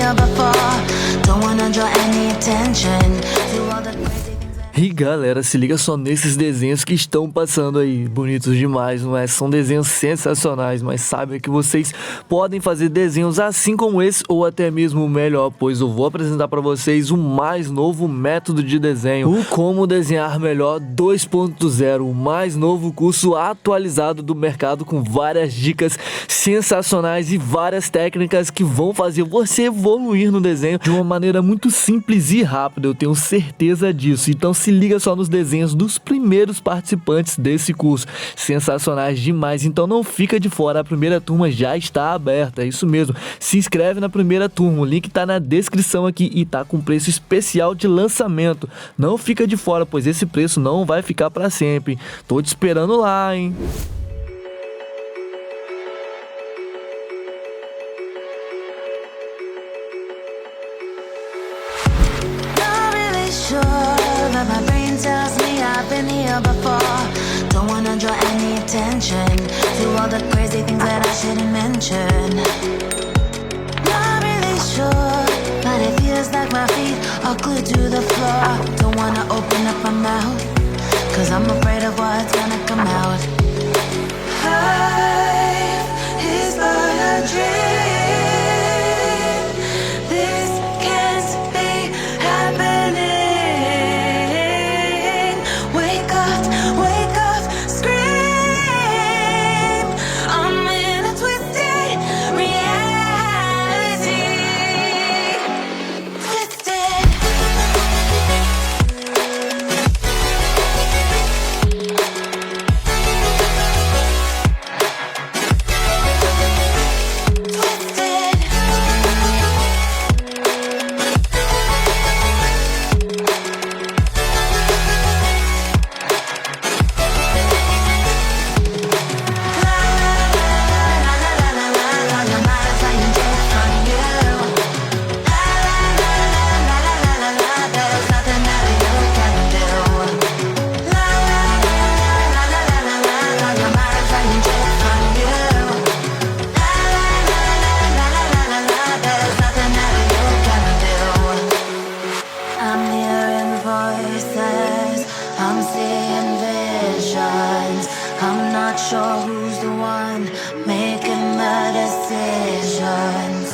here before. Don't wanna draw any attention to all the crazy things. E galera, se liga só nesses desenhos que estão passando aí, bonitos demais, não é? São desenhos sensacionais, mas saiba que vocês podem fazer desenhos assim como esse ou até mesmo melhor, pois eu vou apresentar para vocês o mais novo método de desenho, o Como Desenhar Melhor 2.0, o mais novo curso atualizado do mercado com várias dicas sensacionais e várias técnicas que vão fazer você evoluir no desenho de uma maneira muito simples e rápida, eu tenho certeza disso. Então se liga só nos desenhos dos primeiros participantes desse curso, sensacionais demais, então não fica de fora, a primeira turma já está aberta, é isso mesmo, se inscreve na primeira turma, o link tá na descrição aqui e tá com preço especial de lançamento, não fica de fora, pois esse preço não vai ficar para sempre, tô te esperando lá, hein. But my brain tells me I've been here before. Don't wanna draw any attention to all the crazy things that I shouldn't mention. Not really sure, but it feels like my feet are glued to the floor. Don't wanna open up my mouth, cause I'm afraid of what's gonna come out. Life is but a dream. This can't be happening. Sure who's the one making the decisions.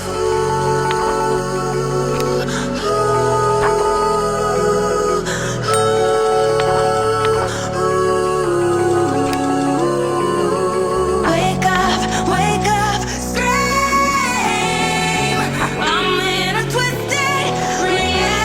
Wake up, scream. I'm in a twisted reality.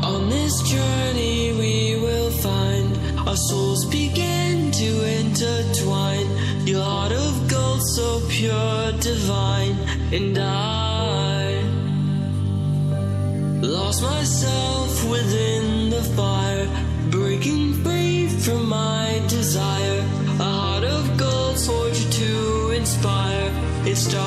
On this journey we will find our souls begin to intertwine. Your heart of gold so pure, divine. And I lost myself within the fire, breaking free from my desire. A heart of gold forged to inspire. It's starfire.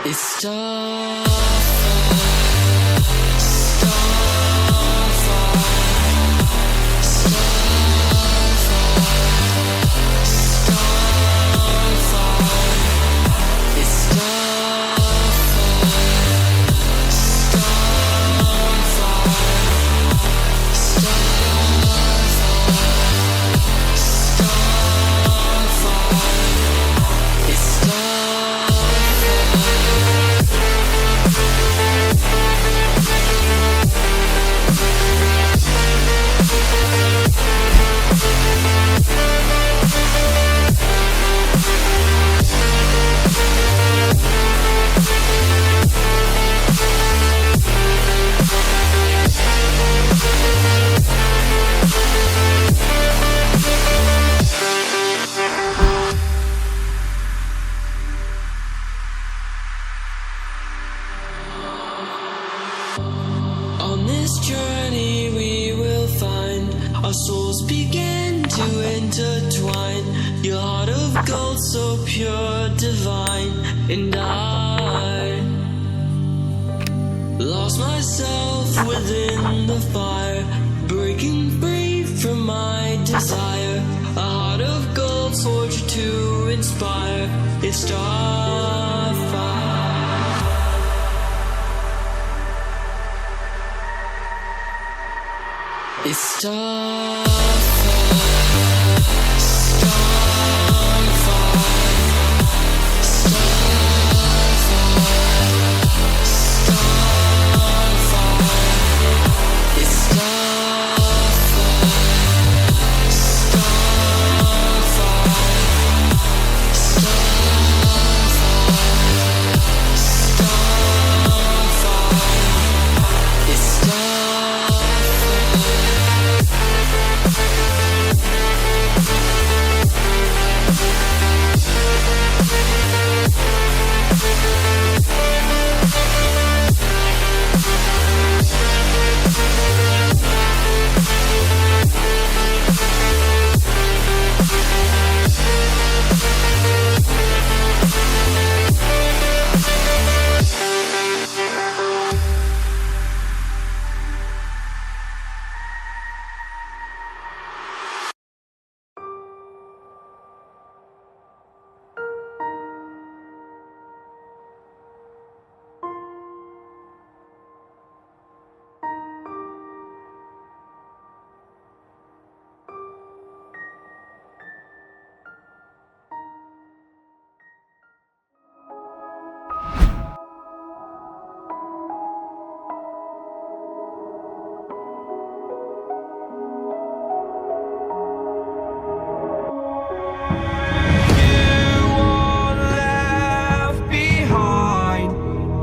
It's starfire. souls begin to intertwine. Your heart of gold, so pure, divine. And I lost myself within the fire, breaking free from my desire. A heart of gold, forged to inspire. It's starfire. It's starfire.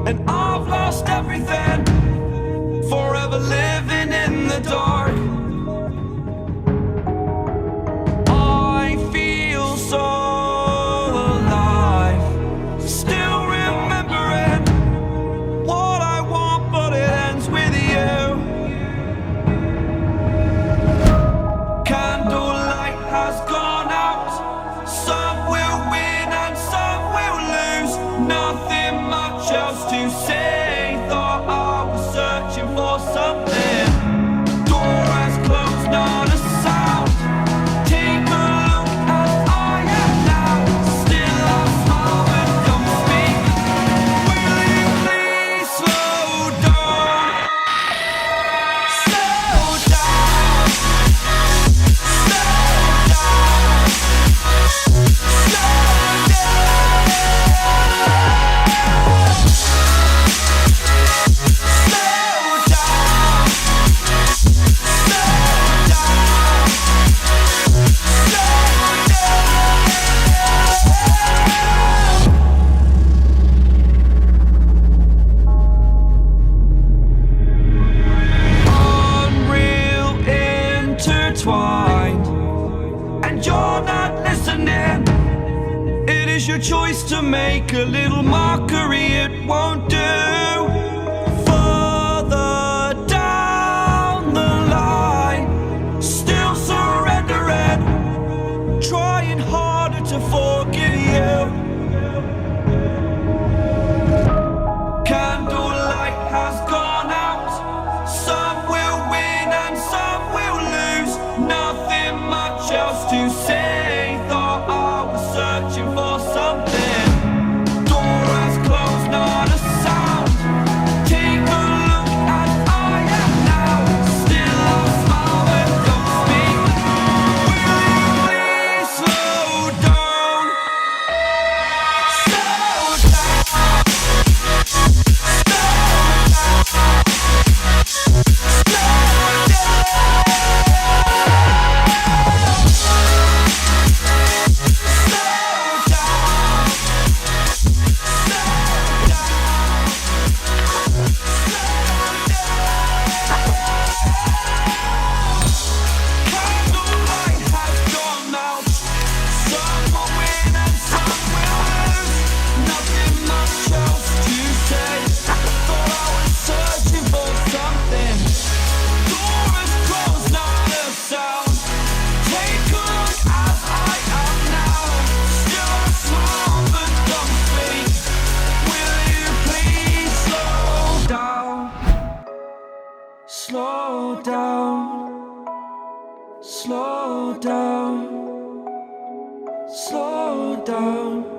And I've lost everything, forever living in the dark. I feel so alive, still remembering what I want, but it ends with you. Candlelight has gone out, some will win and some will lose. Nothing much else to say, thought I was searching for something. Door has closed, not a sound. Take a look as I am now, still I smile but don't speak. Will you please slow down? Slow down. Slow down. Slow unreal intertwined, and you're not listening. It is your choice to make a little mockery, it won't do. Further down the line, still surrendering, trying harder to forgive you. Candlelight has gone out, some will win and some will lose. Nothing much else to say, thought I was searching for something. Door has closed, not a sound. Slow down, slow down.